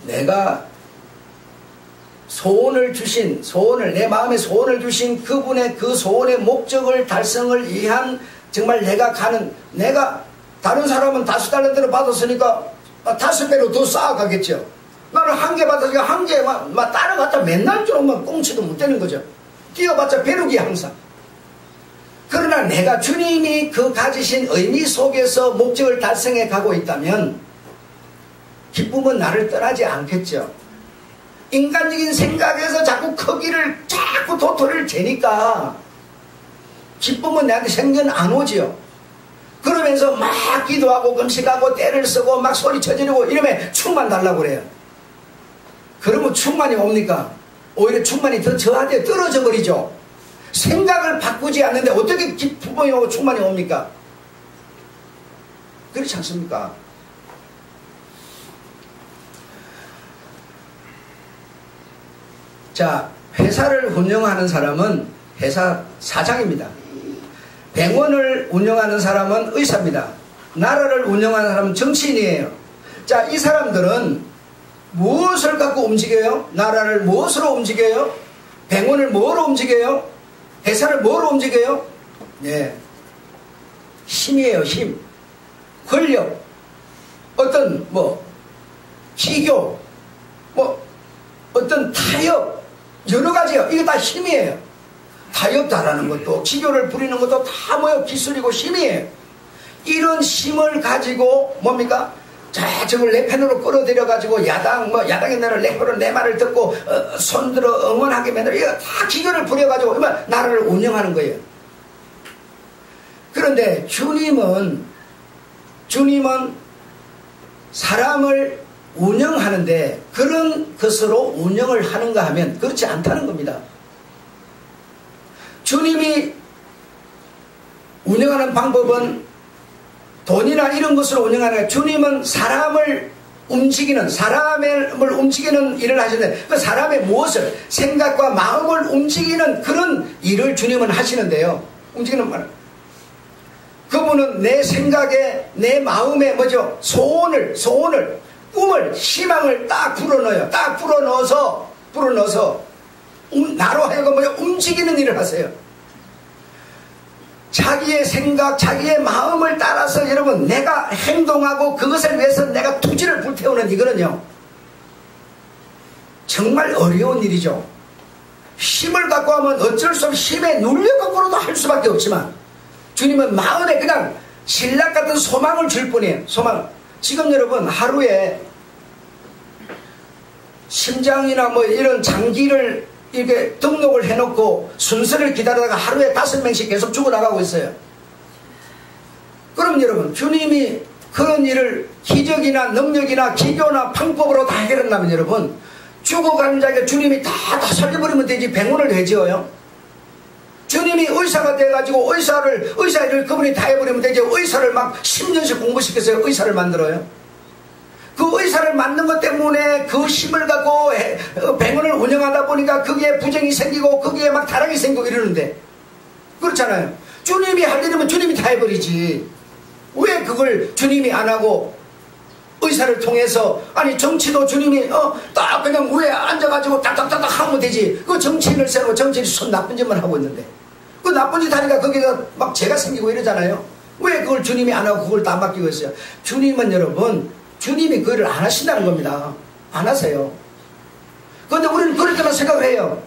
내가 소원을 주신 내 마음에 소원을 주신 그분의 그 소원의 목적을 달성을 위한 정말 내가 다른 사람은 5달란트를 받았으니까 5배로 더 쌓아가겠죠. 나는 1개 받았으니까 1개 막 따라갔다 맨날 좀 꽁치도 못 되는 거죠. 뛰어봤자 벼룩이 항상. 그러나 내가 주님이 그 가지신 의미 속에서 목적을 달성해 가고 있다면 기쁨은 나를 떠나지 않겠죠. 인간적인 생각에서 자꾸 크기를 자꾸 도토리를 재니까 기쁨은 내한테 생전 안 오지요. 그러면서 막 기도하고 금식하고 때를 쓰고 막 소리쳐 지르고 이러면 충만 달라고 그래요. 그러면 충만이 옵니까? 오히려 충만이 더 저한테 떨어져 버리죠. 생각을 바꾸지 않는데 어떻게 기쁨이 오고 충만이 옵니까? 그렇지 않습니까? 자, 회사를 운영하는 사람은 회사 사장입니다. 병원을 운영하는 사람은 의사입니다. 나라를 운영하는 사람은 정치인이에요. 자, 이 사람들은 무엇을 갖고 움직여요? 나라를 무엇으로 움직여요? 병원을 뭐로 움직여요? 회사를 뭐로 움직여요? 네, 힘이에요. 힘, 권력, 어떤 기교, 어떤 타협, 여러 가지요. 이게 다 힘이에요. 타협다라는 것도, 기교를 부리는 것도 다 뭐예요? 기술이고 힘이에요. 이런 힘을 가지고 뭡니까? 자, 저걸 내 편으로 끌어들여가지고 야당의 나를 내 말을 듣고 손들어 응원하게 만들어. 이거 다 기교를 부려가지고 나라를 운영하는 거예요. 그런데 주님은 사람을 운영하는데 그런 것으로 운영을 하는가 하면 그렇지 않다는 겁니다. 주님이 운영하는 방법은 돈이나 이런 것으로 운영하는, 주님은 사람을 움직이는 일을 하시는데 그 사람의 무엇을, 생각과 마음을 움직이는 그런 일을 주님은 하시는데요. 움직이는 말, 그분은 내 생각에, 내 마음에 뭐죠? 소원을, 꿈을, 희망을 딱 불어넣어요. 딱 불어넣어서 나로 하여금 움직이는 일을 하세요. 자기의 생각, 자기의 마음을 따라서 여러분 내가 행동하고 그것을 위해서 내가 투지를 불태우는 이거는요 정말 어려운 일이죠. 힘을 갖고 하면 어쩔 수 없이 힘에 눌려갖고도 할 수밖에 없지만 주님은 마음에 그냥 신락 같은 소망을 줄 뿐이에요. 소망. 지금 여러분 하루에 심장이나 이런 장기를 이렇게 등록을 해놓고 순서를 기다리다가 하루에 5명씩 계속 죽어나가고 있어요. 그럼 여러분 주님이 그런 일을 기적이나 능력이나 기교나 방법으로 다 해결한다면 여러분 죽어가는 자에게 주님이 다 살려버리면 되지 병원을 왜 지어요? 주님이 의사가 돼가지고 의사 일을 그분이 다 해버리면 되지 의사를 막 10년씩 공부시켜서 의사를 만들어요? 그 의사를 만든 것 때문에 그 힘을 갖고 병원을 운영하다 보니까 거기에 부정이 생기고 거기에 막 타락이 생기고 이러는데 그렇잖아요. 주님이 할 일이면 주님이 다 해버리지 왜 그걸 주님이 안 하고 의사를 통해서, 아니 정치도 주님이 딱 그냥 위에 앉아가지고 딱딱딱딱 하면 되지. 그 정치인을 세우고 정치인이 손 나쁜 짓만 하고 있는데 그 나쁜 짓 하니까 거기서 막 죄가 생기고 이러잖아요. 왜 그걸 주님이 안 하고 그걸 다 맡기고 있어요? 주님은 여러분 주님이 그 일을 안 하신다는 겁니다. 안 하세요. 그런데 우리는 그럴 때만 생각을 해요.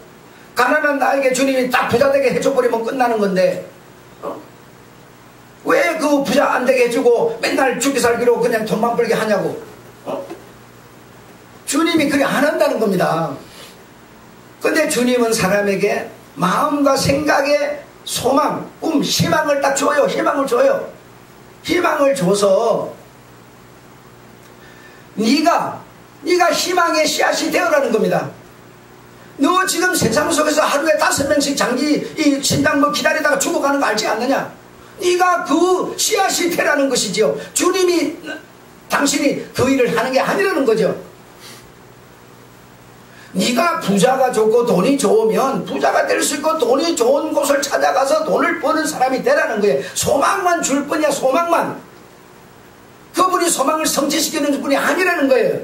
가난한 나에게 주님이 딱 부자 되게 해줘버리면 끝나는 건데 왜 그 부자 안 되게 해주고 맨날 죽기 살기로 그냥 돈만 벌게 하냐고. 주님이 그렇게 안 한다는 겁니다. 근데 주님은 사람에게 마음과 생각에 소망, 꿈, 희망을 딱 줘요. 희망을 줘요. 희망을 줘서 네가 희망의 씨앗이 되어라는 겁니다. 너 지금 세상 속에서 하루에 5명씩 장기 이 신당 기다리다가 죽어가는 거 알지 않느냐? 네가 그 씨앗이 되라는 것이지요. 당신이 그 일을 하는 게 아니라는 거죠. 네가 부자가 좋고 돈이 좋으면 부자가 될 수 있고 돈이 좋은 곳을 찾아가서 돈을 버는 사람이 되라는 거예요. 소망만 줄 뿐이야. 소망만. 그분이 소망을 성취시키는 분이 아니라는 거예요.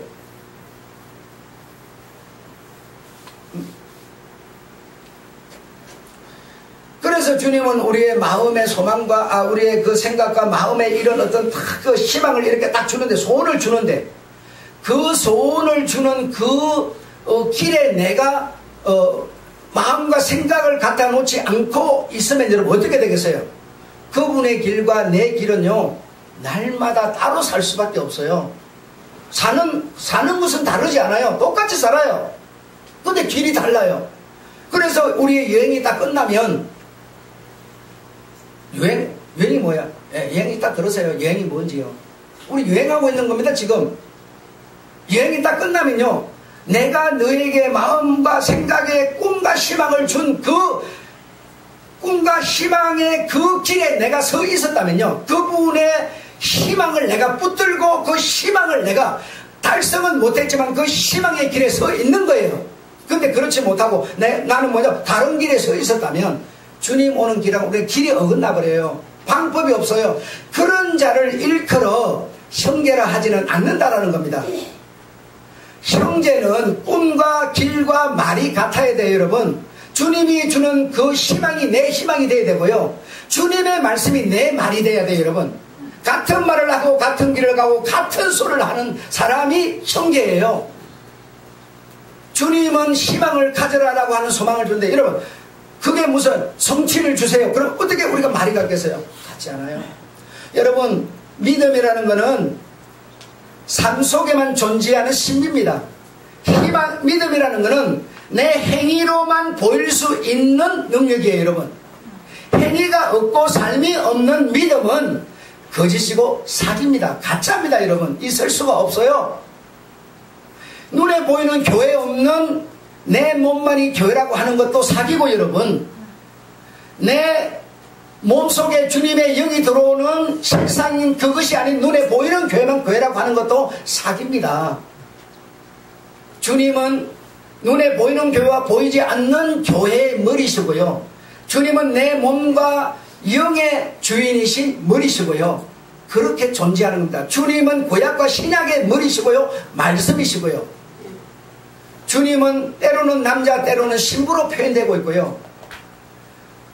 그래서 주님은 우리의 마음의 소망과 우리의 그 생각과 마음의 이런 어떤 그 희망을 이렇게 딱 주는데, 소원을 주는데, 그 소원을 주는 그 길에 내가 마음과 생각을 갖다 놓지 않고 있으면 여러분 어떻게 되겠어요? 그분의 길과 내 길은요 날마다 따로 살 수밖에 없어요. 사는 것은 다르지 않아요. 똑같이 살아요. 근데 길이 달라요. 그래서 우리의 여행이 딱 끝나면, 여행이 뭐야? 여행이 딱 들으세요. 여행이 뭔지요? 우리 여행하고 있는 겁니다. 지금 여행이 딱 끝나면요, 내가 너에게 마음과 생각에 꿈과 희망을 준 그 꿈과 희망의 그 길에 내가 서 있었다면요, 그분의 희망을 내가 붙들고 그 희망을 내가 달성은 못했지만 그 희망의 길에 서 있는 거예요. 근데 그렇지 못하고 나는 뭐냐, 다른 길에 서 있었다면 주님 오는 길하고 우리 길이 어긋나 버려요. 방법이 없어요. 그런 자를 일컬어 형제라 하지는 않는다라는 겁니다. 형제는 꿈과 길과 말이 같아야 돼요. 여러분, 주님이 주는 그 희망이 내 희망이 돼야 되고요, 주님의 말씀이 내 말이 돼야 돼요. 여러분, 같은 말을 하고 같은 길을 가고 같은 소리를 하는 사람이 형제예요. 주님은 희망을 가져라라고 하는 소망을 주는데, 여러분 그게 무슨 성취를 주세요. 그럼 어떻게 우리가 말이 같겠어요? 같지 않아요. 여러분 믿음이라는 것은 삶 속에만 존재하는 신비입니다. 믿음이라는 것은 내 행위로만 보일 수 있는 능력이에요. 여러분, 행위가 없고 삶이 없는 믿음은 거짓이고 사기입니다. 가짜입니다. 여러분, 있을 수가 없어요. 눈에 보이는 교회 없는 내 몸만이 교회라고 하는 것도 사기고, 여러분, 내 몸속에 주님의 영이 들어오는 실상인 그것이 아닌 눈에 보이는 교회만 교회라고 하는 것도 사기입니다. 주님은 눈에 보이는 교회와 보이지 않는 교회의 머리시고요, 주님은 내 몸과 영의 주인이신 머리시고요, 그렇게 존재하는 겁니다. 주님은 구약과 신약의 머리시고요, 말씀이시고요, 주님은 때로는 남자 때로는 신부로 표현되고 있고요,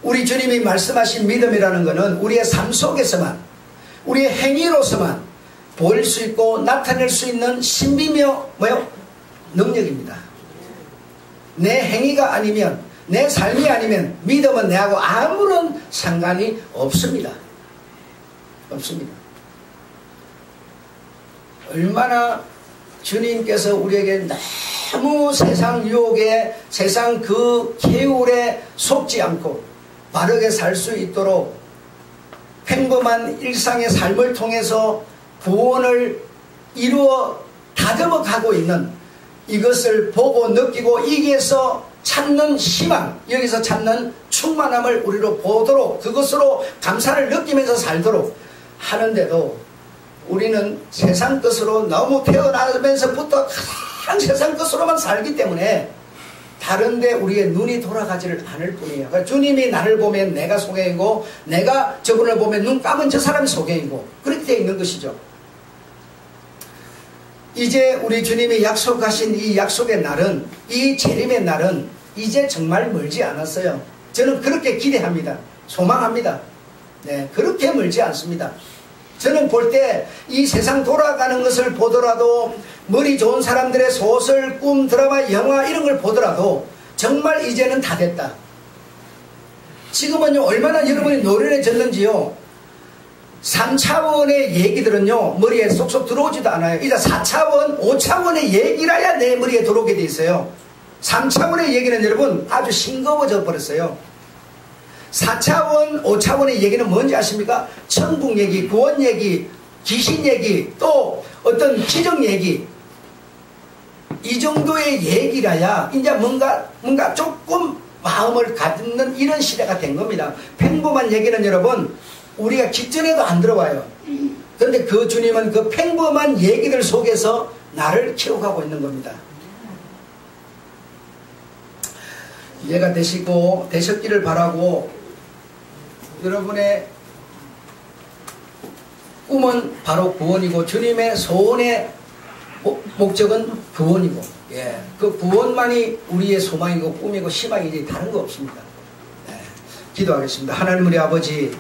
우리 주님이 말씀하신 믿음이라는 것은 우리의 삶 속에서만, 우리의 행위로서만 보일 수 있고 나타낼 수 있는 신비며 능력입니다. 내 행위가 아니면, 내 삶이 아니면 믿음은 내하고 아무런 상관이 없습니다. 없습니다. 얼마나 주님께서 우리에게 너무 세상 유혹에, 세상 그 계율에 속지 않고 바르게 살 수 있도록 평범한 일상의 삶을 통해서 구원을 이루어 다듬어 가고 있는, 이것을 보고 느끼고 여기에서 찾는 희망, 여기서 찾는 충만함을 우리로 보도록, 그것으로 감사를 느끼면서 살도록 하는데도 우리는 세상 것으로 너무 태어나면서부터 가장 세상 것으로만 살기 때문에 다른데 우리의 눈이 돌아가지를 않을 뿐이에요. 그러니까 주님이 나를 보면 내가 소개이고, 내가 저분을 보면 눈 감은 저 사람이 소개이고, 그렇게 되어 있는 것이죠. 이제 우리 주님이 약속하신 이 약속의 날은, 이 재림의 날은 이제 정말 멀지 않았어요. 저는 그렇게 기대합니다. 소망합니다. 네, 그렇게 멀지 않습니다. 저는 볼 때 이 세상 돌아가는 것을 보더라도, 머리 좋은 사람들의 소설, 꿈, 드라마, 영화 이런 걸 보더라도 정말 이제는 다 됐다. 지금은요, 얼마나 여러분이 노련해졌는지요, 3차원의 얘기들은요 머리에 쏙쏙 들어오지도 않아요. 이제 4차원, 5차원의 얘기라야 내 머리에 들어오게 돼 있어요. 3차원의 얘기는 여러분 아주 싱거워져 버렸어요. 4차원, 5차원의 얘기는 뭔지 아십니까? 천국 얘기, 구원 얘기, 귀신 얘기, 또 어떤 기적 얘기, 이 정도의 얘기라야 이제 뭔가 조금 마음을 갖는 이런 시대가 된 겁니다. 평범한 얘기는 여러분 우리가 기전에도 안 들어와요. 그런데 그 주님은 그 평범한 얘기들 속에서 나를 키워가고 있는 겁니다. 이해가 되셨기를 바라고, 여러분의 꿈은 바로 구원이고 주님의 소원의 목적은 구원이고, 그 구원만이 우리의 소망이고 꿈이고 희망이지 다른 거 없습니다. 기도하겠습니다. 하나님 우리 아버지,